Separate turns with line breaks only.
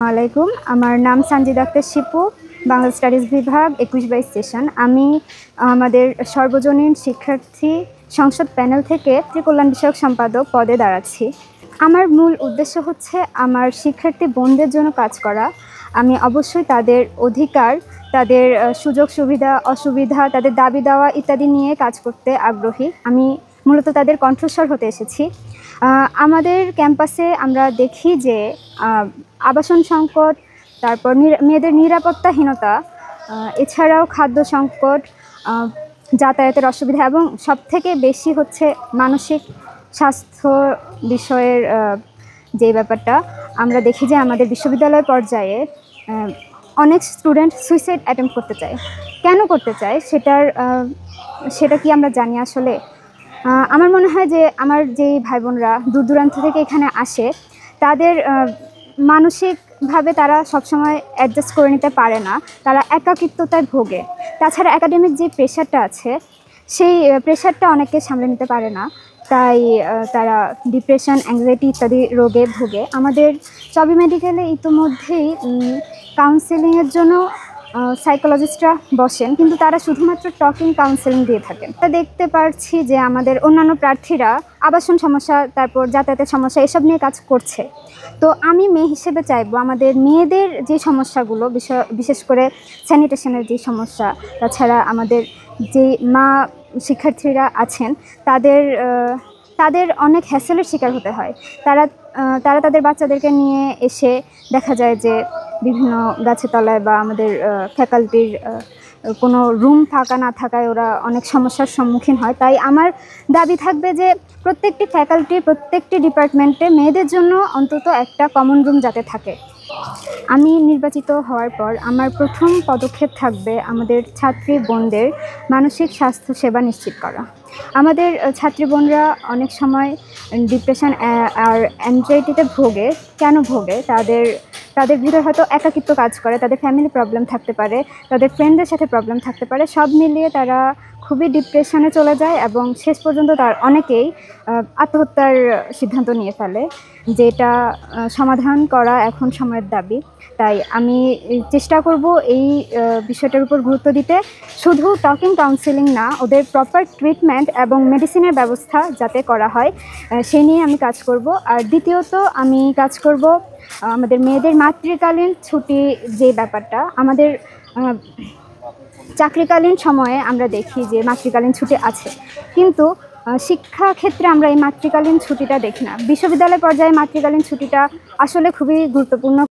আলাইকুম, আমার নাম সানজিদা আক্তার শিপু। বাংলা স্টাডিজ বিভাগ 21-22 সেশন। আমি আমাদের সর্বজনীন শিক্ষার্থী সংসদ প্যানেল থেকে কল্যাণ বিষয়ক সম্পাদক পদে দাঁড়াচ্ছি। আমার মূল উদ্দেশ্য হচ্ছে আমার শিক্ষার্থী বোনদের জন্য কাজ করা। আমি অবশ্যই তাদের অধিকার, তাদের সুযোগ সুবিধা অসুবিধা, তাদের দাবি দেওয়া ইত্যাদি নিয়ে কাজ করতে আগ্রহী। আমি মূলত তাদের কণ্ঠস্বর হতে এসেছি। আমাদের ক্যাম্পাসে আমরা দেখি যে আবাসন সংকট, তারপর মেয়েদের নিরাপত্তাহীনতা, এছাড়াও খাদ্য সংকট, যাতায়াতের অসুবিধা এবং সবথেকে বেশি হচ্ছে মানসিক স্বাস্থ্য বিষয়ের যে ব্যাপারটা আমরা দেখি যে আমাদের বিশ্ববিদ্যালয় পর্যায়ে অনেক স্টুডেন্ট সুইসাইড অ্যাটেম্প্ট করতে চায়। কেন করতে চায় সেটা কি আমরা জানি আসলে? আমার মনে হয় যে আমার যেই ভাই বোনরা দূর দূরান্ত থেকে এখানে আসে, তাদের মানসিকভাবে তারা সবসময় অ্যাডজাস্ট করে নিতে পারে না, তারা একাকিত্বতায় ভোগে। তাছাড়া একাডেমিক যে প্রেশারটা আছে, সেই প্রেশারটা অনেকে সামলে নিতে পারে না, তাই তারা ডিপ্রেশন, অ্যাংজাইটি ইত্যাদি রোগে ভোগে। আমাদের চবি মেডিকেলে ইতিমধ্যেই কাউন্সেলিংয়ের জন্য সাইকোলজিস্টরা বসেন, কিন্তু তারা শুধুমাত্র টকিং কাউন্সেলিং দিয়ে থাকেন। দেখতে পাচ্ছি যে আমাদের অন্যান্য প্রার্থীরা আবাসন সমস্যা, তারপর যাতায়াতের সমস্যা এসব নিয়ে কাজ করছে। তো আমি মেয়ে হিসেবে চাইবো আমাদের মেয়েদের যে সমস্যাগুলো, বিশেষ করে স্যানিটেশনের যে সমস্যা, তাছাড়া আমাদের যে মা শিক্ষার্থীরা আছেন তাদের অনেক হ্যাসেলের শিকার হতে হয়। তারা তাদের বাচ্চাদেরকে নিয়ে এসে দেখা যায় যে বিভিন্ন গাছের তলায় বা আমাদের ফ্যাকাল্টির কোনো রুম ফাঁকা না থাকায় ওরা অনেক সমস্যার সম্মুখীন হয়। তাই আমার দাবি থাকবে যে প্রত্যেকটি ফ্যাকাল্টির, প্রত্যেকটি ডিপার্টমেন্টে মেয়েদের জন্য অন্তত একটা কমন রুম যাতে থাকে। আমি নির্বাচিত হওয়ার পর আমার প্রথম পদক্ষেপ থাকবে আমাদের ছাত্রী বোনদের মানসিক স্বাস্থ্য সেবা নিশ্চিত করা। আমাদের ছাত্রী বোনরা অনেক সময় ডিপ্রেশন আর অ্যাংজাইটিতে ভোগে। কেন ভোগে? তাদের ভিতর হয়তো একাকিত্ব কাজ করে, তাদের ফ্যামিলি প্রবলেম থাকতে পারে, তাদের ফ্রেন্ডদের সাথে প্রবলেম থাকতে পারে। সব মিলিয়ে তারা খুবই ডিপ্রেশনে চলে যায় এবং শেষ পর্যন্ত অনেকেই আত্মহত্যার সিদ্ধান্ত নিয়ে ফেলে, যেটা সমাধান করা এখন সময়ের দাবি। তাই আমি চেষ্টা করব এই বিষয়টার উপর গুরুত্ব দিতে। শুধু টকিং কাউন্সেলিং না, ওদের প্রপার ট্রিটমেন্ট এবং মেডিসিনের ব্যবস্থা যাতে করা হয় সে নিয়ে আমি কাজ করব। আর দ্বিতীয়ত আমি কাজ করব আমাদের মেয়েদের মাতৃকালীন ছুটি যে ব্যাপারটা, আমাদের চাকরিকালীন সময়ে আমরা দেখি যে মাতৃকালীন ছুটি আছে, কিন্তু শিক্ষাক্ষেত্রে আমরা এই মাতৃকালীন ছুটিটা দেখি না। বিশ্ববিদ্যালয় পর্যায়ে মাতৃকালীন ছুটিটা আসলে খুবই গুরুত্বপূর্ণ।